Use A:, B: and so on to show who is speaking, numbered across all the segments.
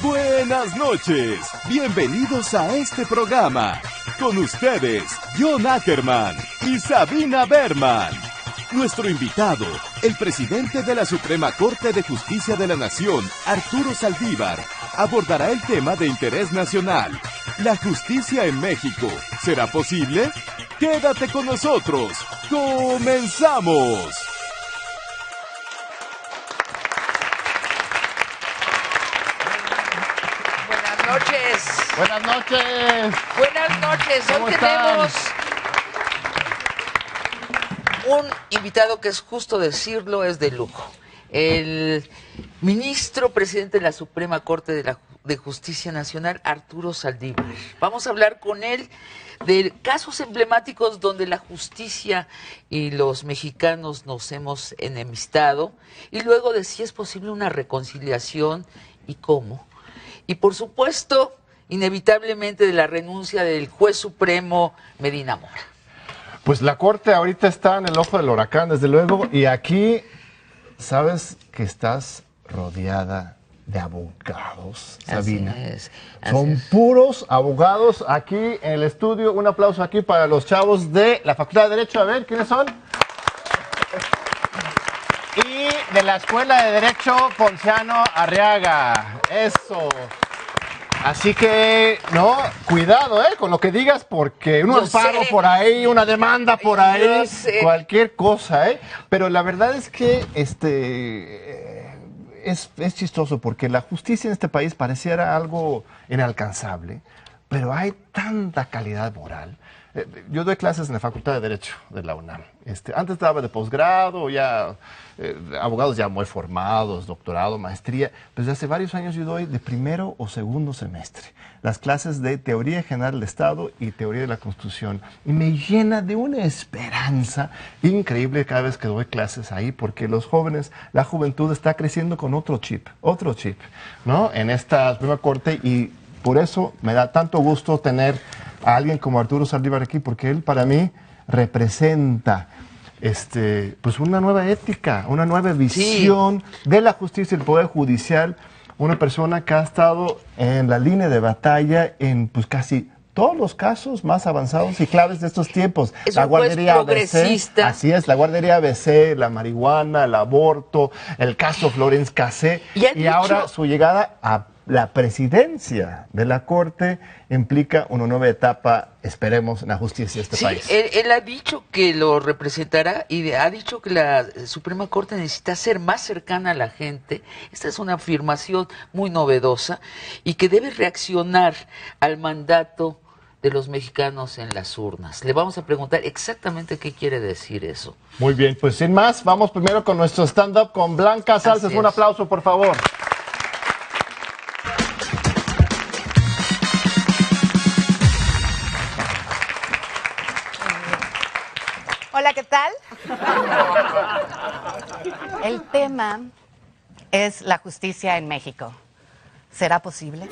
A: Buenas noches, bienvenidos a este programa. Con ustedes, John Ackerman y Sabina Berman. Nuestro invitado, el presidente de la Suprema Corte de Justicia de la Nación, Arturo Saldívar, abordará el tema de interés nacional. ¿La justicia en México será posible? Quédate con nosotros. ¡Comenzamos!
B: Buenas noches.
C: Buenas noches.
B: ¿Cómo
C: Hoy
B: están?
C: tenemos un invitado que es justo decirlo, es de lujo. El ministro presidente de la Suprema Corte de Justicia Nacional, Arturo Saldívar. Vamos a hablar con él de casos emblemáticos donde la justicia y los mexicanos nos hemos enemistado y luego de si es posible una reconciliación y cómo. Y por supuesto, inevitablemente de la renuncia del juez supremo Medina Mora.
B: Pues la Corte ahorita está en el ojo del huracán, desde luego, y aquí sabes que estás rodeada de abogados, Sabina.
C: Así es.
B: Son puros abogados aquí en el estudio. Un aplauso aquí para los chavos de la Facultad de Derecho. A ver, ¿quiénes son? Y de la Escuela de Derecho Ponciano Arriaga. Eso. Así que, no, cuidado, con lo que digas, porque un amparo por ahí, una demanda por ahí, cualquier cosa, Pero la verdad es que es chistoso, porque la justicia en este país pareciera algo inalcanzable, pero hay tanta calidad moral. Yo doy clases en la Facultad de Derecho de la UNAM. Antes daba de posgrado, ya abogados ya muy formados, doctorado, maestría. Pues desde hace varios años yo doy de primero o segundo semestre las clases de Teoría General del Estado y Teoría de la Constitución. Y me llena de una esperanza increíble cada vez que doy clases ahí, porque los jóvenes, la juventud está creciendo con otro chip, ¿no? En esta Suprema Corte, y por eso me da tanto gusto tener a alguien como Arturo Saldívar aquí, porque él para mí representa pues una nueva ética, una nueva visión de la justicia y el poder judicial, una persona que ha estado en la línea de batalla en pues casi todos los casos más avanzados y claves de estos tiempos.
C: Es
B: la
C: un juez
B: guardería
C: progresista.
B: ABC, así es, la guardería ABC, la marihuana, el aborto, el caso Florence Cassé, y ahora su llegada a la presidencia de la Corte implica una nueva etapa, esperemos, en la justicia de este país.
C: Él ha dicho que lo representará y ha dicho que la Suprema Corte necesita ser más cercana a la gente. Esta es una afirmación muy novedosa y que debe reaccionar al mandato de los mexicanos en las urnas. Le vamos a preguntar exactamente qué quiere decir eso.
B: Muy bien, pues sin más, vamos primero con nuestro stand-up con Blanca Salces. Un aplauso, por favor.
D: Hola, ¿qué tal? El tema es la justicia en México. ¿Será posible?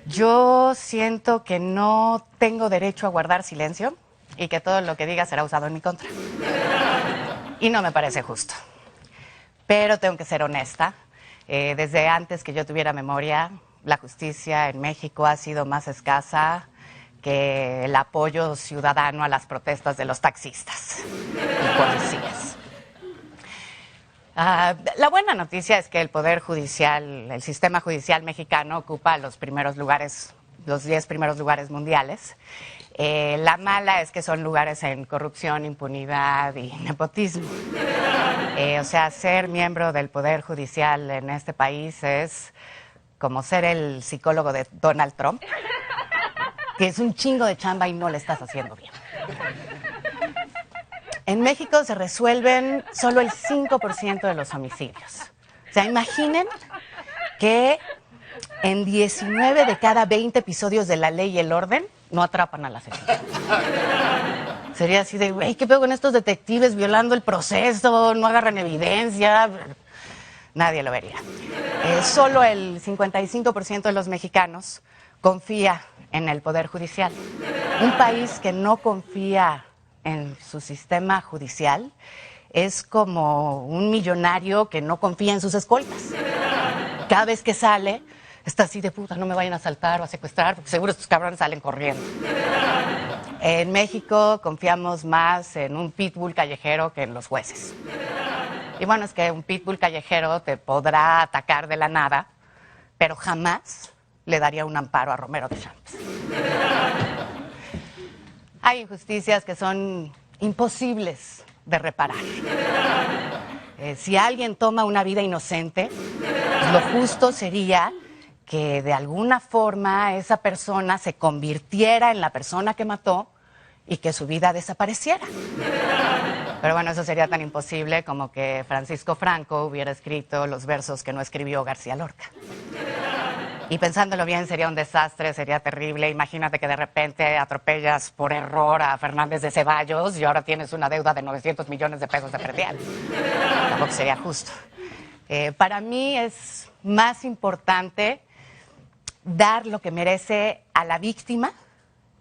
D: Yo siento que no tengo derecho a guardar silencio y que todo lo que diga será usado en mi contra. Y no me parece justo. Pero tengo que ser honesta. Desde antes que yo tuviera memoria, la justicia en México ha sido más escasa que el apoyo ciudadano a las protestas de los taxistas y policías. La buena noticia es que el Poder Judicial, el sistema judicial mexicano ocupa los 10 primeros lugares mundiales. La mala es que son lugares en corrupción, impunidad y nepotismo. O sea, ser miembro del Poder Judicial en este país es como ser el psicólogo de Donald Trump, que es un chingo de chamba y no le estás haciendo bien. En México se resuelven solo el 5% de los homicidios. O sea, imaginen que en 19 de cada 20 episodios de La Ley y el Orden no atrapan al asesino. Sería así de, güey, ¿qué pedo con estos detectives violando el proceso? No agarran evidencia. Nadie lo vería. Solo el 55% de los mexicanos confía en el Poder Judicial. Un país que no confía en su sistema judicial es como un millonario que no confía en sus escoltas. Cada vez que sale, está así de puta, no me vayan a asaltar o a secuestrar, porque seguro estos cabrones salen corriendo. En México confiamos más en un pitbull callejero que en los jueces. Y bueno, es que un pitbull callejero te podrá atacar de la nada, pero jamás le daría un amparo a Romero de Champs. Hay injusticias que son imposibles de reparar. Si alguien toma una vida inocente, pues lo justo sería que de alguna forma esa persona se convirtiera en la persona que mató y que su vida desapareciera. Pero bueno, eso sería tan imposible como que Francisco Franco hubiera escrito los versos que no escribió García Lorca. Y pensándolo bien, sería un desastre, sería terrible. Imagínate que de repente atropellas por error a Fernández de Ceballos y ahora tienes una deuda de 900 millones de pesos de predial. Tampoco sería justo. Para mí es más importante dar lo que merece a la víctima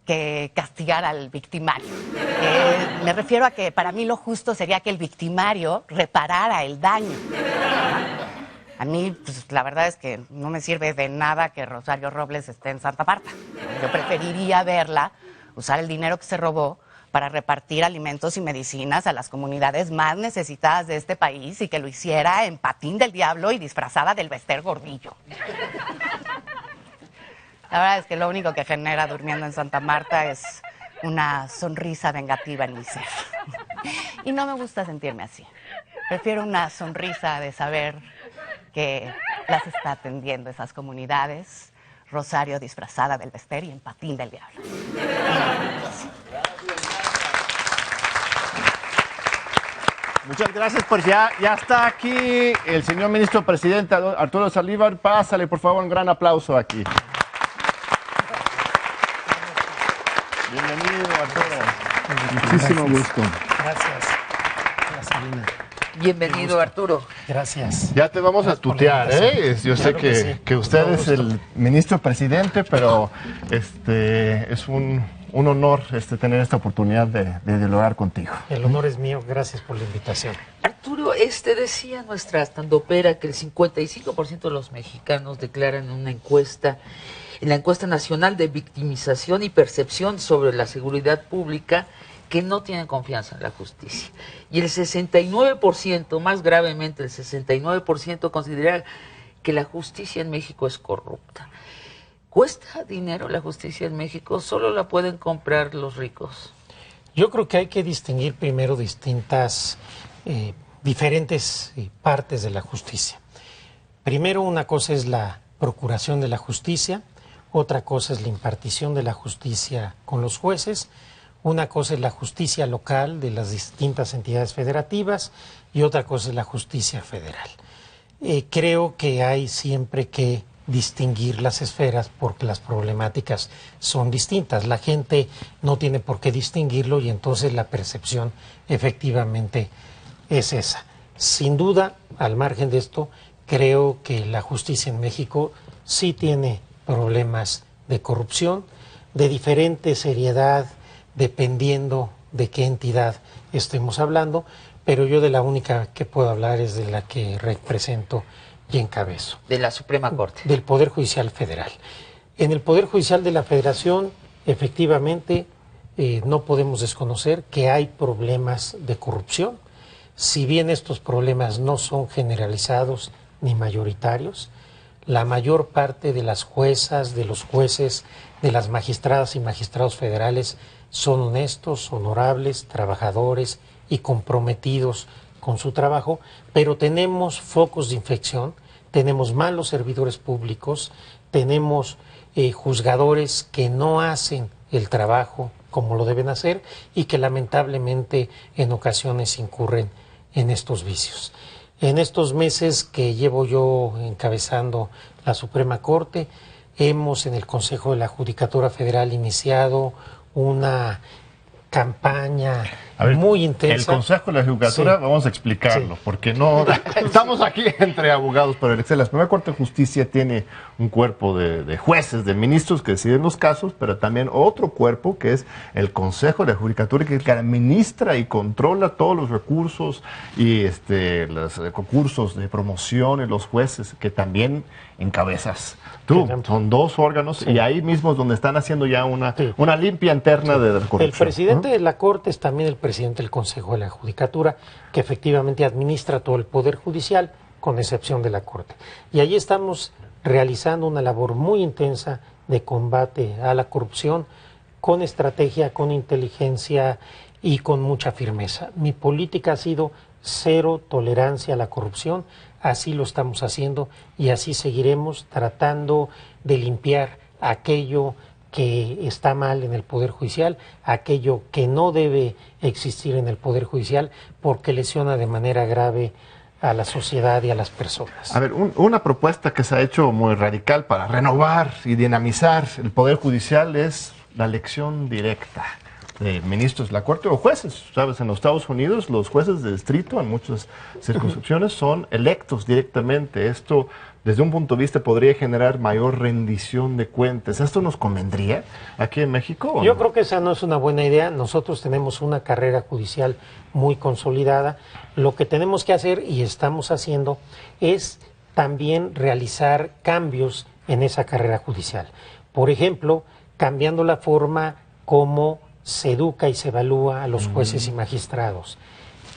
D: que castigar al victimario. Me refiero a que para mí lo justo sería que el victimario reparara el daño. A mí, pues, la verdad es que no me sirve de nada que Rosario Robles esté en Santa Marta. Yo preferiría verla usar el dinero que se robó para repartir alimentos y medicinas a las comunidades más necesitadas de este país y que lo hiciera en patín del diablo y disfrazada del Bester Gordillo. La verdad es que lo único que genera durmiendo en Santa Marta es una sonrisa vengativa en mi ser. Y no me gusta sentirme así. Prefiero una sonrisa de saber que las está atendiendo esas comunidades, Rosario disfrazada del Bester y en patín del diablo.
B: Muchas gracias, pues ya está aquí el señor ministro presidente Arturo Saldívar. Pásale, por favor, un gran aplauso aquí. Bienvenido, Arturo.
E: Muchísimo gusto.
F: Gracias. Sabina.
C: Bienvenido, Arturo.
F: Gracias.
B: Ya te vamos a tutear, ¿eh? Yo sé que usted es el ministro presidente, pero es un honor tener esta oportunidad de dialogar contigo.
F: El honor es mío. Gracias por la invitación.
C: Arturo, decía nuestra standupera que el 55% de los mexicanos declaran en la encuesta nacional de victimización y percepción sobre la seguridad pública, que no tienen confianza en la justicia. Y el 69%, más gravemente el 69%, considera que la justicia en México es corrupta. ¿Cuesta dinero la justicia en México? ¿Solo la pueden comprar los ricos?
F: Yo creo que hay que distinguir primero diferentes partes de la justicia. Primero, una cosa es la procuración de la justicia, otra cosa es la impartición de la justicia con los jueces. Una cosa es la justicia local de las distintas entidades federativas y otra cosa es la justicia federal. Creo que hay siempre que distinguir las esferas porque las problemáticas son distintas. La gente no tiene por qué distinguirlo y entonces la percepción efectivamente es esa. Sin duda, al margen de esto, creo que la justicia en México sí tiene problemas de corrupción, de diferente seriedad, dependiendo de qué entidad estemos hablando, pero yo de la única que puedo hablar es de la que represento y encabezo.
C: De la Suprema Corte.
F: Del Poder Judicial Federal. En el Poder Judicial de la Federación, efectivamente, no podemos desconocer que hay problemas de corrupción. Si bien estos problemas no son generalizados ni mayoritarios, la mayor parte de las juezas, de los jueces, de las magistradas y magistrados federales son honestos, honorables, trabajadores y comprometidos con su trabajo, pero tenemos focos de infección, tenemos malos servidores públicos, tenemos juzgadores que no hacen el trabajo como lo deben hacer y que lamentablemente en ocasiones incurren en estos vicios. En estos meses que llevo yo encabezando la Suprema Corte, hemos en el Consejo de la Judicatura Federal iniciado una campaña
B: A ver,
F: muy intensa.
B: El Consejo de la Judicatura,
F: Sí.
B: vamos a explicarlo,
F: Sí.
B: porque no estamos aquí entre abogados, pero la Suprema Corte de Justicia tiene un cuerpo de jueces, de ministros que deciden los casos, pero también otro cuerpo que es el Consejo de la Judicatura, que administra y controla todos los recursos y los concursos de promoción y los jueces que también encabezas tú. Son dos órganos
F: Sí.
B: y ahí mismo es donde están haciendo ya
F: Sí.
B: una limpia interna de corrupción.
F: El presidente
B: ¿no?
F: de la Corte es también el presidente del Consejo de la Judicatura, que efectivamente administra todo el Poder Judicial, con excepción de la Corte. Y allí estamos realizando una labor muy intensa de combate a la corrupción, con estrategia, con inteligencia y con mucha firmeza. Mi política ha sido cero tolerancia a la corrupción, así lo estamos haciendo y así seguiremos tratando de limpiar aquello que está mal en el Poder Judicial, aquello que no debe existir en el Poder Judicial porque lesiona de manera grave a la sociedad y a las personas.
B: A ver, una propuesta que se ha hecho muy radical para renovar y dinamizar el Poder Judicial es la elección directa de ministros de la Corte o jueces. Sabes, en los Estados Unidos los jueces de distrito en muchas circunscripciones son electos directamente. Esto, desde un punto de vista, podría generar mayor rendición de cuentas. ¿Esto nos convendría aquí en México? ¿O
F: Yo
B: no?
F: creo que esa no es una buena idea. Nosotros tenemos una carrera judicial muy consolidada. Lo que tenemos que hacer, y estamos haciendo, es también realizar cambios en esa carrera judicial. Por ejemplo, cambiando la forma como se educa y se evalúa a los jueces y magistrados,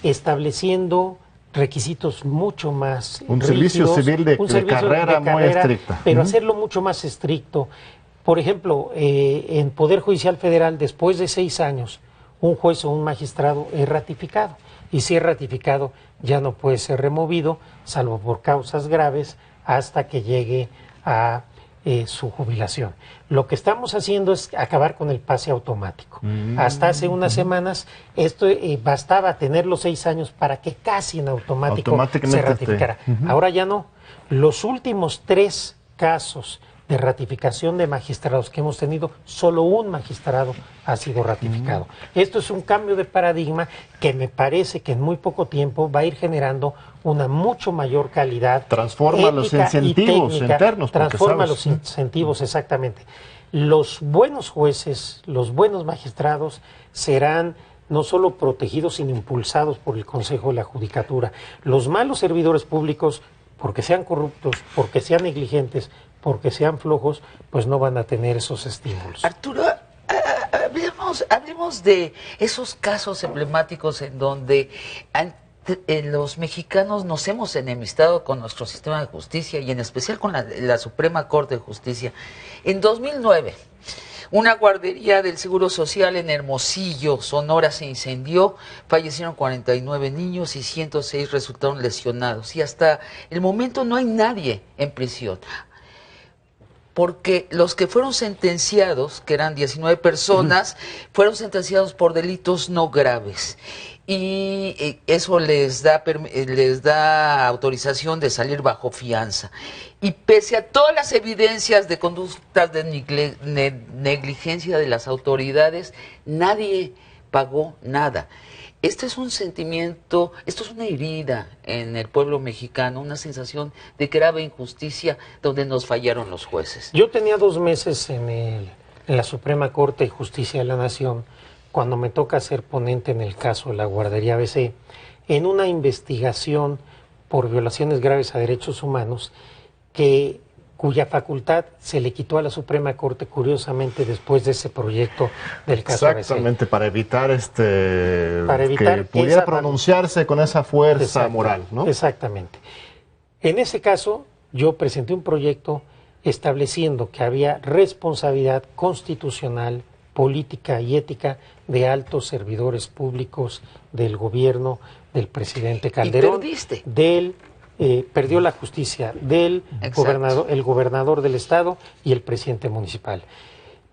F: estableciendo requisitos mucho más
B: Un servicio
F: rígidos,
B: civil de carrera muy estricta.
F: pero hacerlo mucho más estricto. Por ejemplo, en Poder Judicial Federal, después de 6 años, un juez o un magistrado es ratificado. Y si es ratificado, ya no puede ser removido, salvo por causas graves, hasta que llegue a su jubilación. Lo que estamos haciendo es acabar con el pase automático. Hasta hace unas semanas, esto bastaba tener los 6 años para que casi en automático se
B: Automáticamente
F: ratificara. Ahora ya no. Los últimos 3 casos de ratificación de magistrados que hemos tenido, solo un magistrado ha sido ratificado. Esto es un cambio de paradigma que me parece que en muy poco tiempo va a ir generando una mucho mayor calidad.
B: Transforma los
F: ética y
B: incentivos
F: técnica,
B: internos, porque
F: transforma
B: sabes,
F: los incentivos, exactamente. Los buenos jueces, los buenos magistrados serán no solo protegidos, sino impulsados por el Consejo de la Judicatura. Los malos servidores públicos, porque sean corruptos, porque sean negligentes, porque sean flojos, pues no van a tener esos estímulos.
C: Arturo, hablemos de esos casos emblemáticos en donde los mexicanos nos hemos enemistado con nuestro sistema de justicia y en especial con la Suprema Corte de Justicia. En 2009, una guardería del Seguro Social en Hermosillo, Sonora, se incendió, fallecieron 49 niños y 106 resultaron lesionados. Y hasta el momento no hay nadie en prisión. Porque los que fueron sentenciados, que eran 19 personas, fueron sentenciados por delitos no graves. Y eso les da autorización de salir bajo fianza. Y pese a todas las evidencias de conductas de negligencia de las autoridades, nadie pagó nada. Este es un sentimiento, esto es una herida en el pueblo mexicano, una sensación de grave injusticia donde nos fallaron los jueces.
F: Yo tenía 2 meses en la Suprema Corte de Justicia de la Nación cuando me toca ser ponente en el caso de la guardería ABC, en una investigación por violaciones graves a derechos humanos cuya facultad se le quitó a la Suprema Corte, curiosamente, después de ese proyecto del caso
B: Exactamente,
F: ABC.
B: para evitar
F: evitar
B: que pudiera
F: esa
B: pronunciarse con esa fuerza
F: Exacto,
B: moral, ¿no?
F: Exactamente. En ese caso, yo presenté un proyecto estableciendo que había responsabilidad constitucional, política y ética de altos servidores públicos del gobierno del presidente Calderón.
C: Y perdiste.
F: Perdió la justicia del
C: Exacto.
F: el gobernador del estado y el presidente municipal.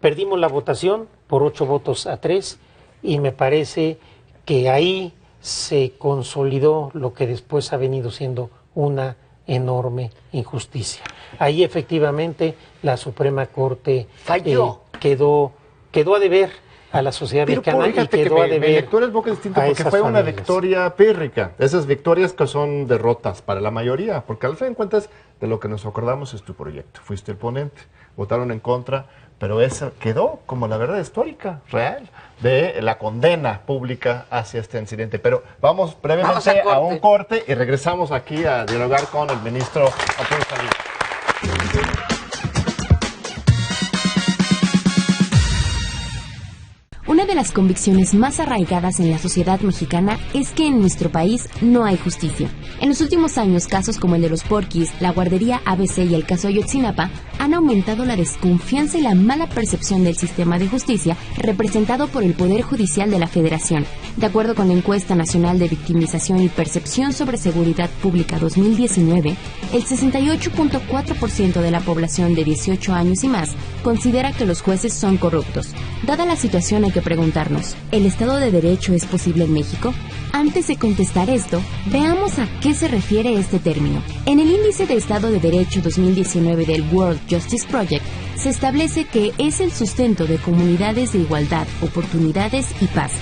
F: Perdimos la votación por 8 votos a 3 y me parece que ahí se consolidó lo que después ha venido siendo una enorme injusticia. Ahí efectivamente la Suprema Corte
C: Falló.
F: quedó a deber a la sociedad
B: Pero
F: mexicana y
B: fíjate
F: quedó
B: que
F: a deber
B: mi lectura es un poco distinto
F: a
B: porque
F: esas
B: fue una
F: familias.
B: victoria pírrica. Esas victorias que son derrotas para la mayoría, porque al fin de cuentas de lo que nos acordamos es tu proyecto. Fuiste el ponente, votaron en contra, pero eso quedó como la verdad histórica, real, de la condena pública hacia este incidente. Pero vamos brevemente a un corte y regresamos aquí a dialogar con el ministro Arturo Saldívar.
E: Una de las convicciones más arraigadas en la sociedad mexicana es que en nuestro país no hay justicia. En los últimos años, casos como el de los Porquis, la guardería ABC y el caso Ayotzinapa han aumentado la desconfianza y la mala percepción del sistema de justicia representado por el Poder Judicial de la Federación. De acuerdo con la Encuesta Nacional de Victimización y Percepción sobre Seguridad Pública 2019, el 68.4% de la población de 18 años y más considera que los jueces son corruptos. Dada la situación, hay que preguntarnos, ¿el Estado de Derecho es posible en México? Antes de contestar esto, veamos a qué se refiere este término. En el Índice de Estado de Derecho 2019 del World Justice Project, se establece que es el sustento de comunidades de igualdad, oportunidades y paz.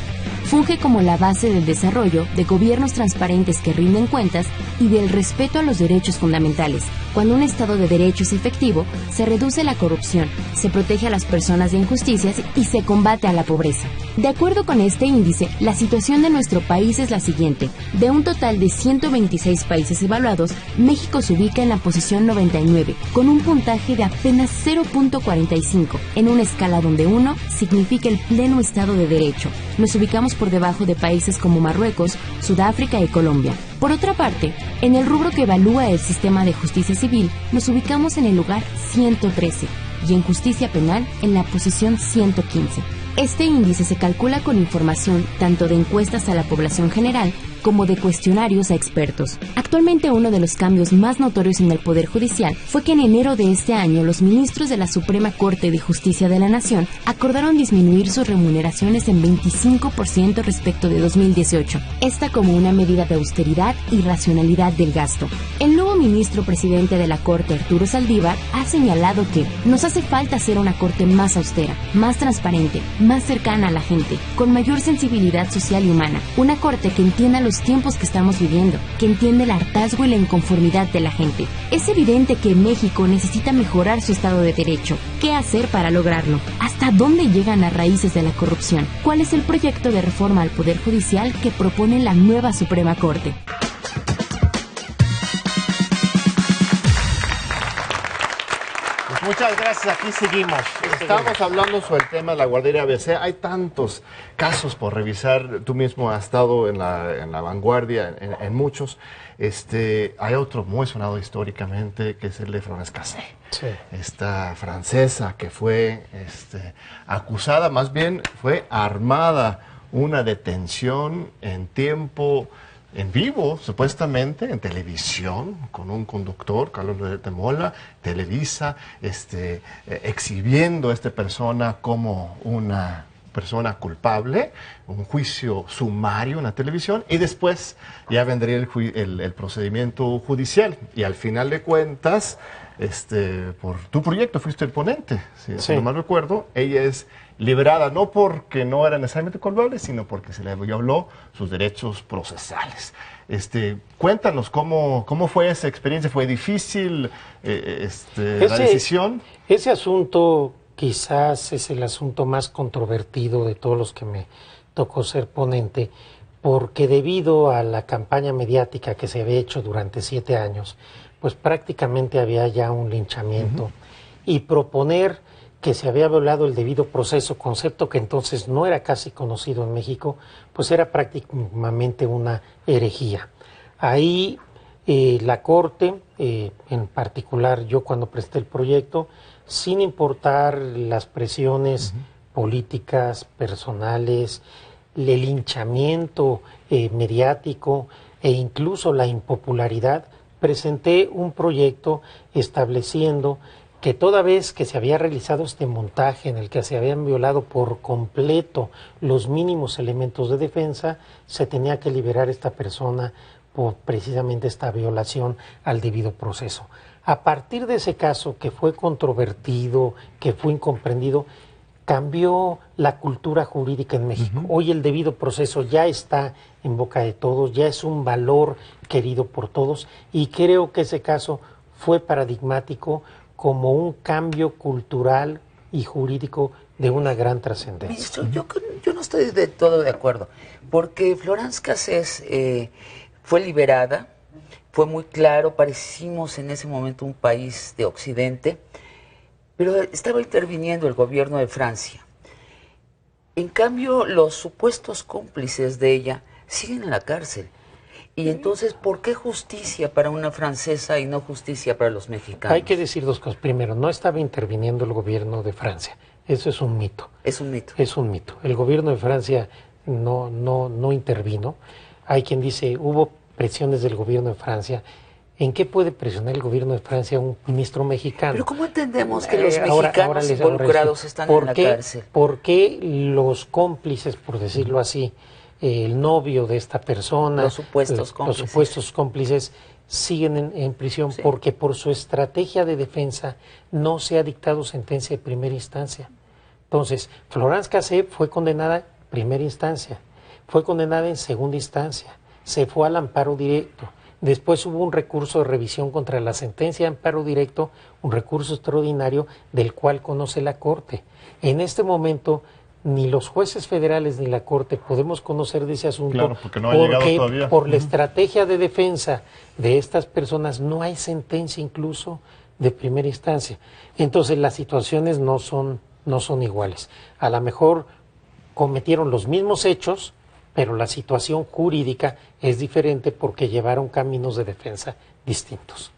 E: Funge como la base del desarrollo de gobiernos transparentes que rinden cuentas y del respeto a los derechos fundamentales. Cuando un Estado de Derecho es efectivo, se reduce la corrupción, se protege a las personas de injusticias y se combate a la pobreza. De acuerdo con este índice, la situación de nuestro país es la siguiente. De un total de 126 países evaluados, México se ubica en la posición 99, con un puntaje de apenas 0.45, en una escala donde 1 significa el pleno Estado de Derecho. Nos ubicamos por debajo de países como Marruecos, Sudáfrica y Colombia. Por otra parte, en el rubro que evalúa el sistema de justicia civil, nos ubicamos en el lugar 113 y en justicia penal en la posición 115. Este índice se calcula con información tanto de encuestas a la población general como de cuestionarios a expertos. Actualmente uno de los cambios más notorios en el Poder Judicial fue que en enero de este año los ministros de la Suprema Corte de Justicia de la Nación acordaron disminuir sus remuneraciones en 25% respecto de 2018, esta como una medida de austeridad y racionalidad del gasto. El nuevo ministro presidente de la Corte, Arturo Saldívar, ha señalado que nos hace falta hacer una Corte más austera, más transparente, más cercana a la gente, con mayor sensibilidad social y humana, una Corte que entienda los tiempos que estamos viviendo, que entiende el hartazgo y la inconformidad de la gente. Es evidente que México necesita mejorar su Estado de Derecho. ¿Qué hacer para lograrlo? ¿Hasta dónde llegan las raíces de la corrupción? ¿Cuál es el proyecto de reforma al Poder Judicial que propone la nueva Suprema Corte?
B: Muchas gracias, aquí seguimos. Estamos hablando sobre el tema de la guardería ABC. Hay tantos casos por revisar. Tú mismo has estado en la vanguardia, en muchos. Hay otro muy sonado históricamente, que es el de Florence Cassé.
F: Sí.
B: Esta francesa que fue acusada, más bien fue armada, una detención en tiempo... en vivo, supuestamente, en televisión, con un conductor, Carlos de Mola, Televisa, exhibiendo a esta persona como una persona culpable, un juicio sumario en la televisión, y después ya vendría el procedimiento judicial. Y al final de cuentas, por tu proyecto fuiste el ponente, si no mal recuerdo, ella es liberada no porque no era necesariamente culpable, sino porque se le violó sus derechos procesales. Cuéntanos cómo fue esa experiencia. ¿Fue difícil la decisión?
F: Ese asunto quizás es el asunto más controvertido de todos los que me tocó ser ponente, porque debido a la campaña mediática que se había hecho durante 7 años, pues prácticamente había ya un linchamiento. Y proponer que se había violado el debido proceso, concepto que entonces no era casi conocido en México, pues era prácticamente una herejía. Ahí la Corte, en particular yo cuando presté el proyecto, sin importar las presiones políticas, personales, el linchamiento mediático e incluso la impopularidad, presenté un proyecto estableciendo que toda vez que se había realizado este montaje en el que se habían violado por completo los mínimos elementos de defensa, se tenía que liberar a esta persona por precisamente esta violación al debido proceso. A partir de ese caso que fue controvertido, que fue incomprendido, cambió la cultura jurídica en México. Hoy el debido proceso ya está en boca de todos, ya es un valor querido por todos, y creo que ese caso fue paradigmático como un cambio cultural y jurídico de una gran trascendencia.
C: Ministro, yo no estoy de todo de acuerdo, porque Florence Cassés fue liberada, fue muy claro, parecimos en ese momento un país de Occidente, pero estaba interviniendo el gobierno de Francia. En cambio, los supuestos cómplices de ella siguen en la cárcel. Y entonces, ¿por qué justicia para una francesa y no justicia para los mexicanos?
F: Hay que decir dos cosas. Primero, no estaba interviniendo el gobierno de Francia. Eso es un mito.
C: Es un mito.
F: Es un mito. El gobierno de Francia no intervino. Hay quien dice, hubo presiones del gobierno de Francia. ¿En qué puede presionar el gobierno de Francia a un ministro mexicano?
C: Pero ¿cómo entendemos que los mexicanos involucrados están en la cárcel?
F: ¿Por qué los cómplices, por decirlo así, el novio de esta persona,
C: los supuestos
F: cómplices siguen en prisión?
C: Sí.
F: Porque por su estrategia de defensa no se ha dictado sentencia de primera instancia. Entonces, Florence Cassés fue condenada en primera instancia, fue condenada en segunda instancia, se fue al amparo directo. Después hubo un recurso de revisión contra la sentencia de amparo directo, un recurso extraordinario del cual conoce la Corte. En este momento, ni los jueces federales ni la Corte podemos conocer de ese asunto,
B: claro, porque no ha llegado todavía.
F: Por la estrategia de defensa de estas personas no hay sentencia incluso de primera instancia. Entonces las situaciones no son iguales. A lo mejor cometieron los mismos hechos, pero la situación jurídica es diferente porque llevaron caminos de defensa distintos.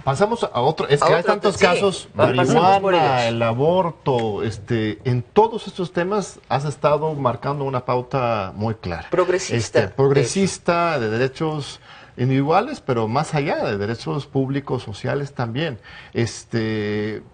B: Pasamos a otro, es que hay tantos casos, marihuana, el aborto, en todos estos temas has estado marcando una pauta muy clara.
C: Progresista.
B: De derechos individuales, pero más allá de derechos públicos, sociales también.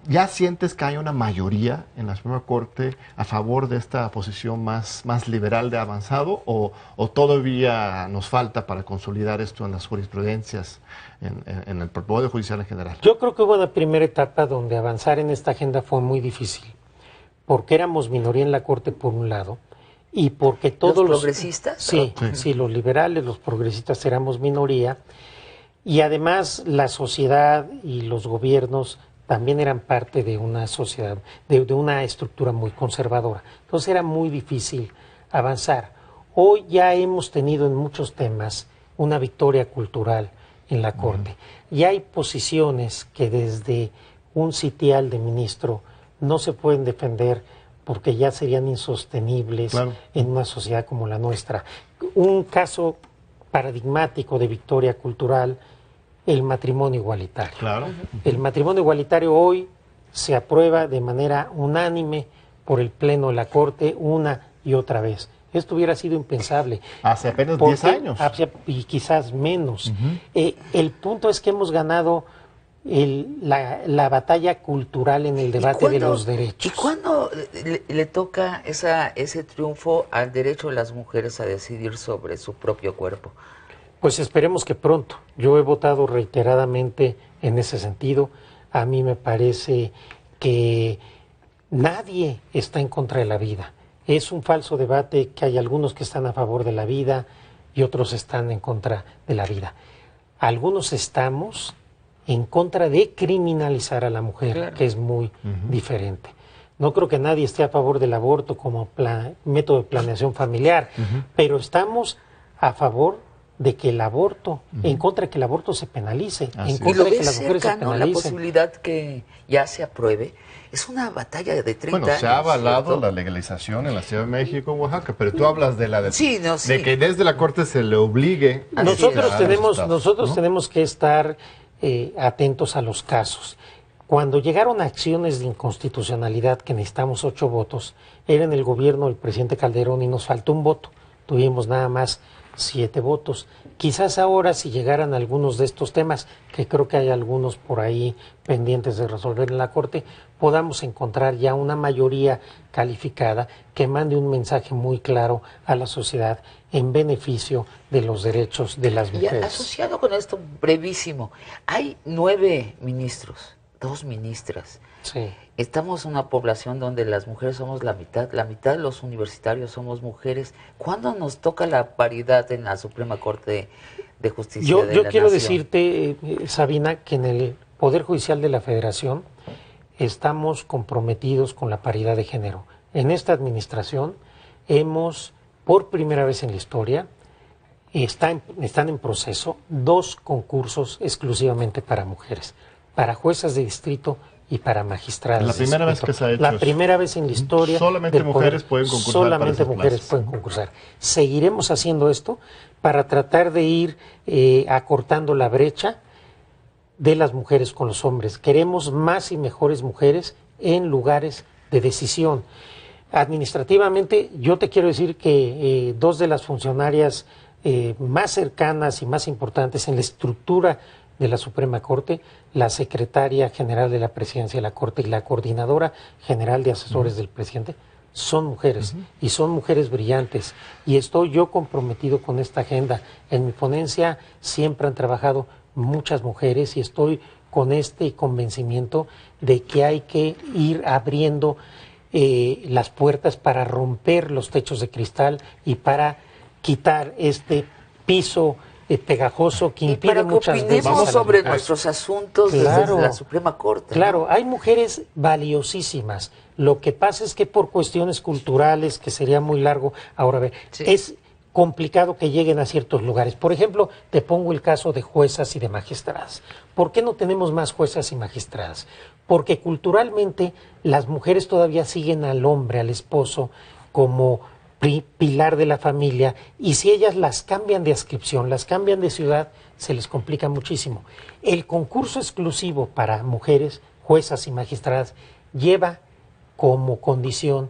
B: ¿Ya sientes que hay una mayoría en la Suprema Corte a favor de esta posición más liberal de avanzado o todavía nos falta para consolidar esto en las jurisprudencias, en el Poder Judicial en general?
F: Yo creo que hubo una primera etapa donde avanzar en esta agenda fue muy difícil, porque éramos minoría en la Corte por un lado, y porque todos
C: ¿Los progresistas?
F: Sí, los liberales, los progresistas éramos minoría, y además la sociedad y los gobiernos también eran parte de una sociedad, de una estructura muy conservadora. Entonces era muy difícil avanzar. Hoy ya hemos tenido en muchos temas una victoria cultural en la Corte. Ya hay posiciones que desde un sitial de ministro no se pueden defender porque ya serían insostenibles en una sociedad como la nuestra. Un caso paradigmático de victoria cultural, el matrimonio igualitario. El matrimonio igualitario hoy se aprueba de manera unánime por el Pleno de la Corte una y otra vez. Esto hubiera sido impensable.
B: Hace apenas 10 años.
F: Y quizás menos. El punto es que hemos ganado la batalla cultural en el debate de los derechos.
C: ¿Y cuándo le toca ese triunfo al derecho de las mujeres a decidir sobre su propio cuerpo?
F: Pues esperemos que pronto. Yo he votado reiteradamente en ese sentido. A mí me parece que nadie está en contra de la vida. Es un falso debate que hay algunos que están a favor de la vida y otros están en contra de la vida. Algunos estamos en contra de criminalizar a la mujer, que es muy diferente. No creo que nadie esté a favor del aborto como método de planeación familiar, pero estamos a favor de que el aborto, en contra de que el aborto se penalice, en contra de que las mujeres se penalicen.
C: La posibilidad que ya se apruebe es una batalla de 30 años.
B: Bueno, se ha avalado la legalización en la Ciudad de México, Oaxaca, pero tú hablas de de que desde la Corte se le obligue.
F: Nosotros tenemos que estar atentos a los casos. Cuando llegaron acciones de inconstitucionalidad que necesitamos 8 votos, era en el gobierno del presidente Calderón y nos faltó un voto. Tuvimos nada más 7 votos. Quizás ahora, si llegaran algunos de estos temas, que creo que hay algunos por ahí pendientes de resolver en la Corte, podamos encontrar ya una mayoría calificada que mande un mensaje muy claro a la sociedad en beneficio de los derechos de las mujeres.
C: Y asociado con esto, brevísimo, hay 9 ministros 2 ministras.
F: Sí.
C: Estamos en una población donde las mujeres somos la mitad de los universitarios somos mujeres. ¿Cuándo nos toca la paridad en la Suprema Corte de Justicia de la
F: Yo quiero
C: Nación?
F: decirte, Sabina, que en el Poder Judicial de la Federación estamos comprometidos con la paridad de género. En esta administración hemos, por primera vez en la historia, están en proceso 2 concursos exclusivamente para mujeres, para juezas de distrito y para magistradas.
B: La primera vez que se ha hecho
F: La
B: eso.
F: primera vez en la historia.
B: Solamente
F: del
B: mujeres
F: poder,
B: pueden concursar
F: Solamente
B: para esas
F: mujeres
B: plazas.
F: pueden concursar. Seguiremos haciendo esto para tratar de ir acortando la brecha de las mujeres con los hombres. Queremos más y mejores mujeres en lugares de decisión. Administrativamente, yo te quiero decir que 2 de las funcionarias más cercanas y más importantes en la estructura de la Suprema Corte, la secretaria general de la Presidencia de la Corte y la coordinadora general de asesores del presidente, son mujeres y son mujeres brillantes. Y estoy yo comprometido con esta agenda. En mi ponencia siempre han trabajado muchas mujeres y estoy con este convencimiento de que hay que ir abriendo las puertas para romper los techos de cristal y para quitar este piso pegajoso que impide
C: Pero que
F: muchas veces.
C: opinemos sobre nuestros asuntos
F: Claro,
C: desde la Suprema Corte.
F: Claro,
C: ¿no?
F: hay mujeres valiosísimas. Lo que pasa es que por cuestiones culturales, que sería muy largo ahora ver,
C: Sí.
F: es complicado que lleguen a ciertos lugares. Por ejemplo, te pongo el caso de juezas y de magistradas. ¿Por qué no tenemos más juezas y magistradas? Porque culturalmente las mujeres todavía siguen al hombre, al esposo, como pilar de la familia, y si ellas las cambian de adscripción, las cambian de ciudad, se les complica muchísimo. El concurso exclusivo para mujeres, juezas y magistradas, lleva como condición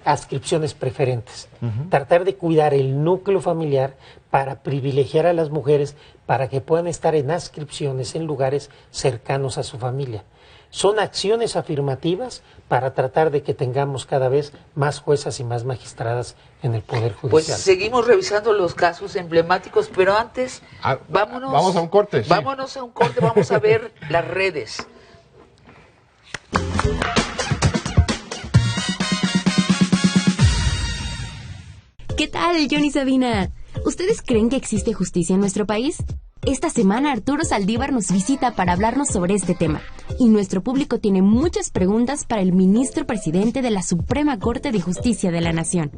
F: adscripciones preferentes. Tratar de cuidar el núcleo familiar para privilegiar a las mujeres para que puedan estar en adscripciones en lugares cercanos a su familia. Son acciones afirmativas para tratar de que tengamos cada vez más juezas y más magistradas en el Poder Judicial.
C: Pues seguimos revisando los casos emblemáticos, pero antes
B: Vamos a un corte. Sí.
C: Vámonos a un corte, vamos a ver las redes.
E: ¿Qué tal, Johnny y Sabina? ¿Ustedes creen que existe justicia en nuestro país? Esta semana Arturo Saldívar nos visita para hablarnos sobre este tema. Y nuestro público tiene muchas preguntas para el ministro presidente de la Suprema Corte de Justicia de la Nación.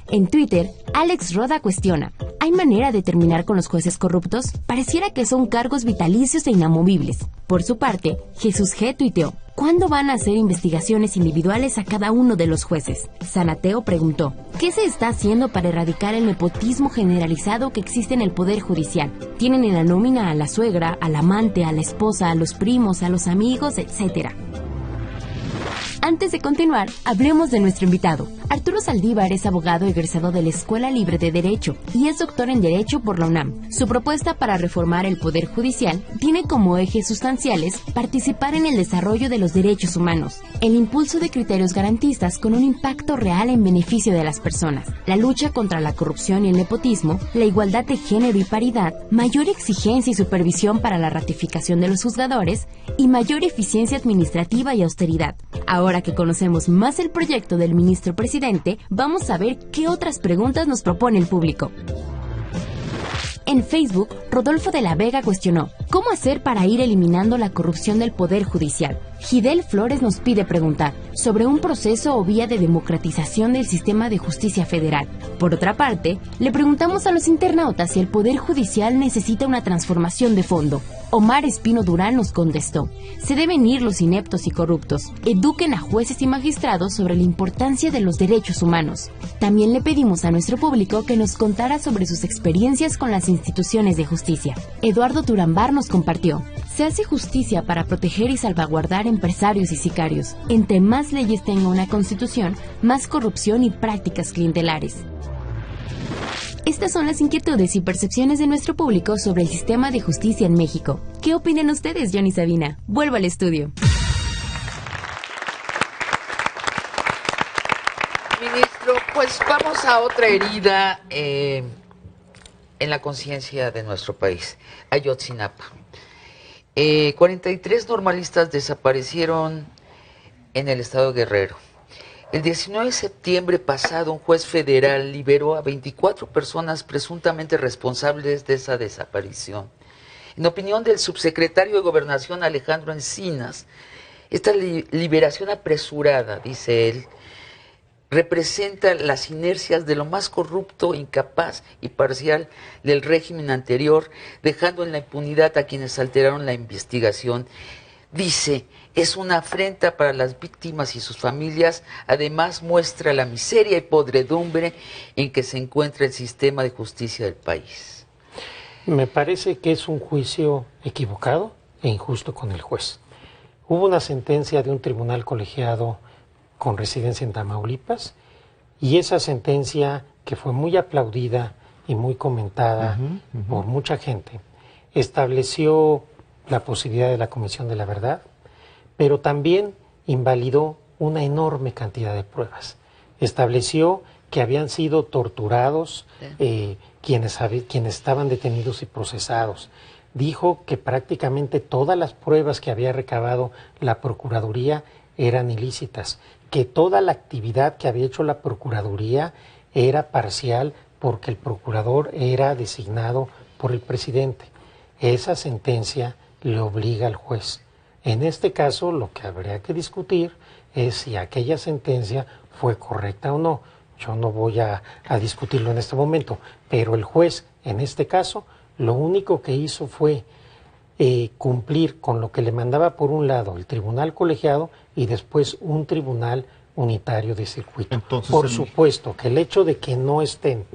E: En Twitter, Alex Roda cuestiona: ¿hay manera de terminar con los jueces corruptos? Pareciera que son cargos vitalicios e inamovibles. Por su parte, Jesús G. tuiteó: ¿cuándo van a hacer investigaciones individuales a cada uno de los jueces? Sanateo preguntó: ¿qué se está haciendo para erradicar el nepotismo generalizado que existe en el Poder Judicial? Tienen en la nómina a la suegra, al amante, a la esposa, a los primos, a los amigos, etc. Antes de continuar, hablemos de nuestro invitado. Arturo Saldívar es abogado egresado de la Escuela Libre de Derecho y es doctor en Derecho por la UNAM. Su propuesta para reformar el Poder Judicial tiene como ejes sustanciales participar en el desarrollo de los derechos humanos, el impulso de criterios garantistas con un impacto real en beneficio de las personas, la lucha contra la corrupción y el nepotismo, la igualdad de género y paridad, mayor exigencia y supervisión para la ratificación de los juzgadores y mayor eficiencia administrativa y austeridad. Ahora que conocemos más el proyecto del ministro presidente, vamos a ver qué otras preguntas nos propone el público. En Facebook, Rodolfo de la Vega cuestionó: ¿cómo hacer para ir eliminando la corrupción del Poder Judicial? Gidel Flores nos pide preguntar sobre un proceso o vía de democratización del sistema de justicia federal. Por otra parte, le preguntamos a los internautas si el Poder Judicial necesita una transformación de fondo. Omar Espino Durán nos contestó: se deben ir los ineptos y corruptos. Eduquen a jueces y magistrados sobre la importancia de los derechos humanos. También le pedimos a nuestro público que nos contara sobre sus experiencias con las instituciones de justicia. Eduardo Turambar nos compartió: se hace justicia para proteger y salvaguardar empresarios y sicarios. Entre más leyes tenga una constitución, más corrupción y prácticas clientelares. Estas son las inquietudes y percepciones de nuestro público sobre el sistema de justicia en México. ¿Qué opinan ustedes, Johnny y Sabina? Vuelvo al estudio.
C: Ministro, pues vamos a otra herida en la conciencia de nuestro país, Ayotzinapa. 43 normalistas desaparecieron en el estado de Guerrero. El 19 de septiembre pasado, un juez federal liberó a 24 personas presuntamente responsables de esa desaparición. En opinión del subsecretario de Gobernación, Alejandro Encinas, esta liberación apresurada, dice él, representa las inercias de lo más corrupto, incapaz y parcial del régimen anterior, dejando en la impunidad a quienes alteraron la investigación. Dice, es una afrenta para las víctimas y sus familias, además muestra la miseria y podredumbre en que se encuentra el sistema de justicia del país.
F: Me parece que es un juicio equivocado e injusto con el juez. Hubo una sentencia de un tribunal colegiado con residencia en Tamaulipas, y esa sentencia, que fue muy aplaudida y muy comentada por mucha gente, estableció la posibilidad de la comisión de la verdad, pero también invalidó una enorme cantidad de pruebas. Estableció que habían sido torturados quienes estaban detenidos y procesados. Dijo que prácticamente todas las pruebas que había recabado la Procuraduría eran ilícitas, que toda la actividad que había hecho la Procuraduría era parcial porque el procurador era designado por el presidente. Esa sentencia le obliga al juez. En este caso, lo que habría que discutir es si aquella sentencia fue correcta o no. Yo no voy a discutirlo en este momento, pero el juez, en este caso, lo único que hizo fue cumplir con lo que le mandaba por un lado el tribunal colegiado y después un tribunal unitario de circuito. Entonces, por supuesto que el hecho de que no estén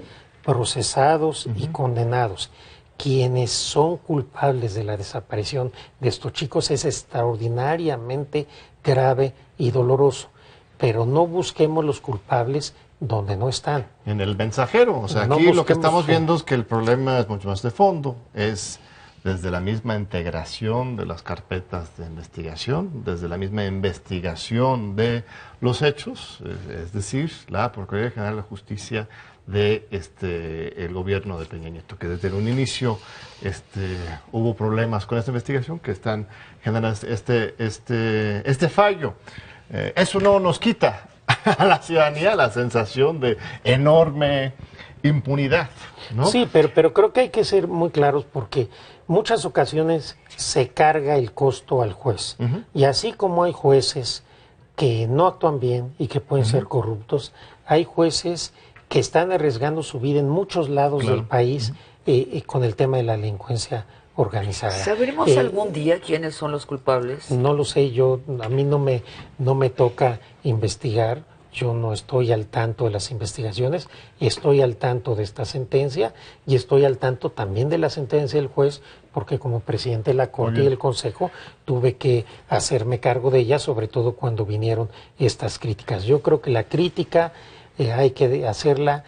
F: procesados y condenados quienes son culpables de la desaparición de estos chicos es extraordinariamente grave y doloroso, pero no busquemos los culpables donde no están.
B: En el mensajero, o sea, no aquí lo que estamos viendo es que el problema es mucho más de fondo, es desde la misma integración de las carpetas de investigación, desde la misma investigación de los hechos, es decir, la Procuraduría General de Justicia de el gobierno de Peña Nieto, que desde un inicio hubo problemas con esta investigación que están generando este fallo. Eso no nos quita a la ciudadanía la sensación de enorme impunidad, ¿no?
F: Sí, pero creo que hay que ser muy claros porque muchas ocasiones se carga el costo al juez. Y así como hay jueces que no actúan bien y que pueden ser corruptos, hay jueces que están arriesgando su vida en muchos lados del país con el tema de la delincuencia organizada.
C: ¿Sabremos algún día quiénes son los culpables?
F: No lo sé, a mí no me toca investigar, yo no estoy al tanto de las investigaciones, estoy al tanto de esta sentencia y estoy al tanto también de la sentencia del juez, porque como presidente de la Corte y del Consejo tuve que hacerme cargo de ella, sobre todo cuando vinieron estas críticas. Yo creo que la crítica hay que hacerla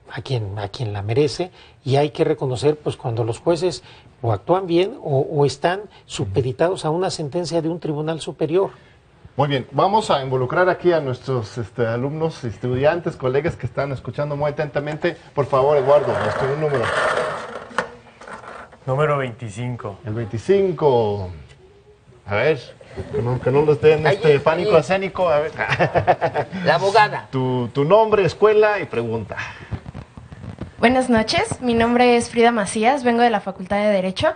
F: a quien la merece, y hay que reconocer pues cuando los jueces o actúan bien o están supeditados a una sentencia de un tribunal superior.
B: Muy bien, vamos a involucrar aquí a nuestros alumnos, estudiantes, colegas que están escuchando muy atentamente. Por favor, Eduardo, nuestro número.
G: Número 25.
B: El 25. A ver, que no les den pánico escénico. A ver.
C: La abogada.
B: Tu nombre, escuela y pregunta.
H: Buenas noches, mi nombre es Frida Macías, vengo de la Facultad de Derecho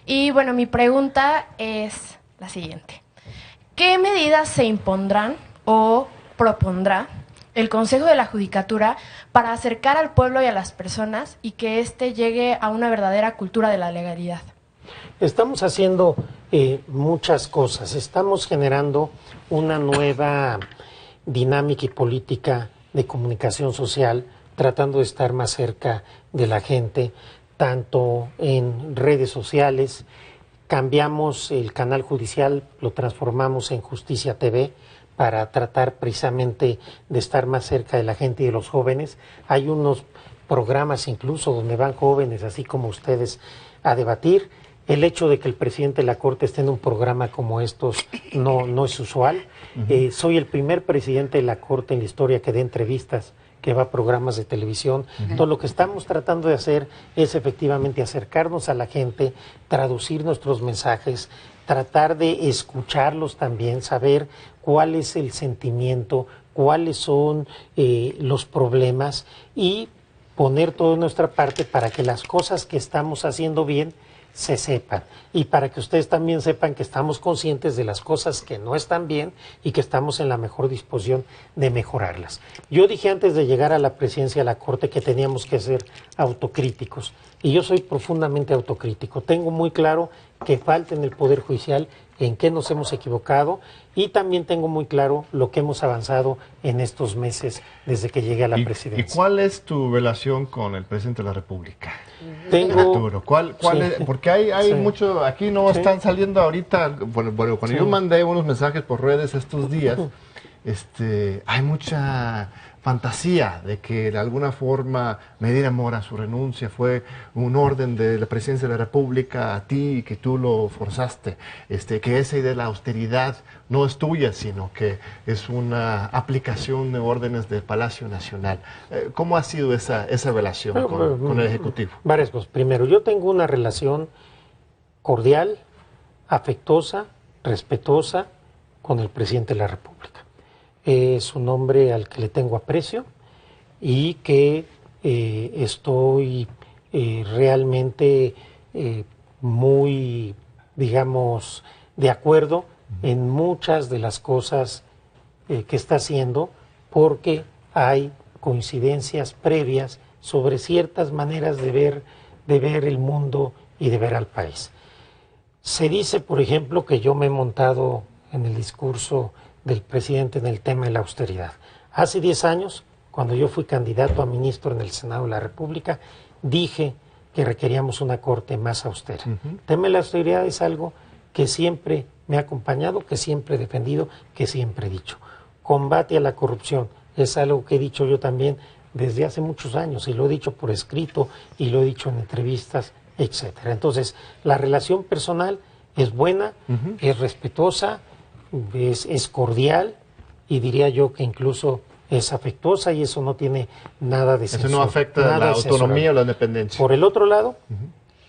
H: y bueno, mi pregunta es la siguiente. ¿Qué medidas se impondrán o propondrá el Consejo de la Judicatura para acercar al pueblo y a las personas y que éste llegue a una verdadera cultura de la legalidad?
F: Estamos haciendo muchas cosas, estamos generando una nueva dinámica y política de comunicación social, tratando de estar más cerca de la gente, tanto en redes sociales. Cambiamos el canal judicial, lo transformamos en Justicia TV para tratar precisamente de estar más cerca de la gente y de los jóvenes. Hay unos programas incluso donde van jóvenes, así como ustedes, a debatir. El hecho de que el presidente de la Corte esté en un programa como estos no es usual. Soy el primer presidente de la Corte en la historia que dé entrevistas que va a programas de televisión. Todo lo que estamos tratando de hacer es efectivamente acercarnos a la gente, traducir nuestros mensajes, tratar de escucharlos también, saber cuál es el sentimiento, cuáles son los problemas y poner toda nuestra parte para que las cosas que estamos haciendo bien se sepan y para que ustedes también sepan que estamos conscientes de las cosas que no están bien y que estamos en la mejor disposición de mejorarlas. Yo dije antes de llegar a la presidencia de la Corte que teníamos que ser autocríticos y yo soy profundamente autocrítico. Tengo muy claro que falta en el Poder Judicial en qué nos hemos equivocado y también tengo muy claro lo que hemos avanzado en estos meses desde que llegué a la presidencia.
B: ¿Y cuál es tu relación con el presidente de la República?
F: Tengo...
B: Arturo, ¿cuál
F: Sí.
B: es? Porque hay
F: Sí.
B: mucho, aquí no
F: Sí.
B: están saliendo ahorita, bueno, cuando
F: Sí.
B: yo mandé unos mensajes por redes estos días, hay mucha fantasía de que de alguna forma Medina Mora, su renuncia fue un orden de la presidencia de la República a ti y que tú lo forzaste, que esa idea de la austeridad no es tuya, sino que es una aplicación de órdenes del Palacio Nacional. ¿Cómo ha sido esa relación con el Ejecutivo?
F: Varias cosas. Primero, yo tengo una relación cordial, afectuosa, respetuosa con el presidente de la República. Es un hombre al que le tengo aprecio y que estoy realmente muy, digamos, de acuerdo en muchas de las cosas que está haciendo porque hay coincidencias previas sobre ciertas maneras de ver el mundo y de ver al país. Se dice, por ejemplo, que yo me he montado en el discurso del presidente en el tema de la austeridad. Hace 10 años, cuando yo fui candidato a ministro en el Senado de la República, dije que requeríamos una corte más austera. El tema de la austeridad es algo que siempre me ha acompañado, que siempre he defendido, que siempre he dicho. Combate a la corrupción es algo que he dicho yo también desde hace muchos años y lo he dicho por escrito y lo he dicho en entrevistas, etcétera. Entonces, la relación personal es buena, es respetuosa, es cordial y diría yo que incluso es afectuosa y eso no tiene nada de censura.
B: Eso no afecta la autonomía o la independencia.
F: Por el otro lado,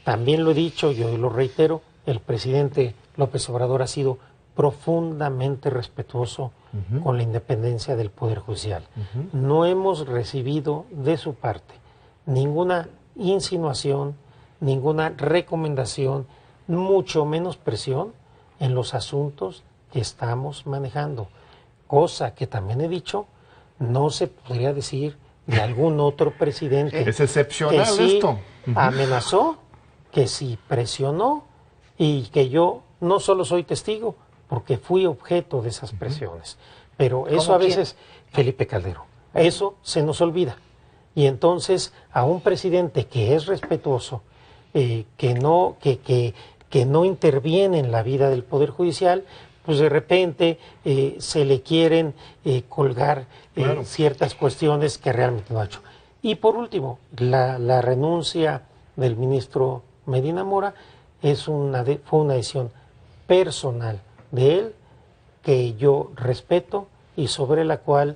F: también lo he dicho, yo lo reitero, el presidente López Obrador ha sido profundamente respetuoso con la independencia del Poder Judicial. No hemos recibido de su parte ninguna insinuación, ninguna recomendación, mucho menos presión en los asuntos que estamos manejando, cosa que también he dicho, no se podría decir de algún otro presidente.
B: Es excepcional
F: que sí
B: esto.
F: Amenazó, que sí presionó y que yo no solo soy testigo, porque fui objeto de esas presiones. Pero eso a veces, Felipe Calderón, eso se nos olvida. Y entonces a un presidente que es respetuoso, que no interviene en la vida del Poder Judicial, pues de repente se le quieren colgar ciertas cuestiones que realmente no ha hecho. Y por último, la renuncia del ministro Medina Mora fue una decisión personal de él que yo respeto y sobre la cual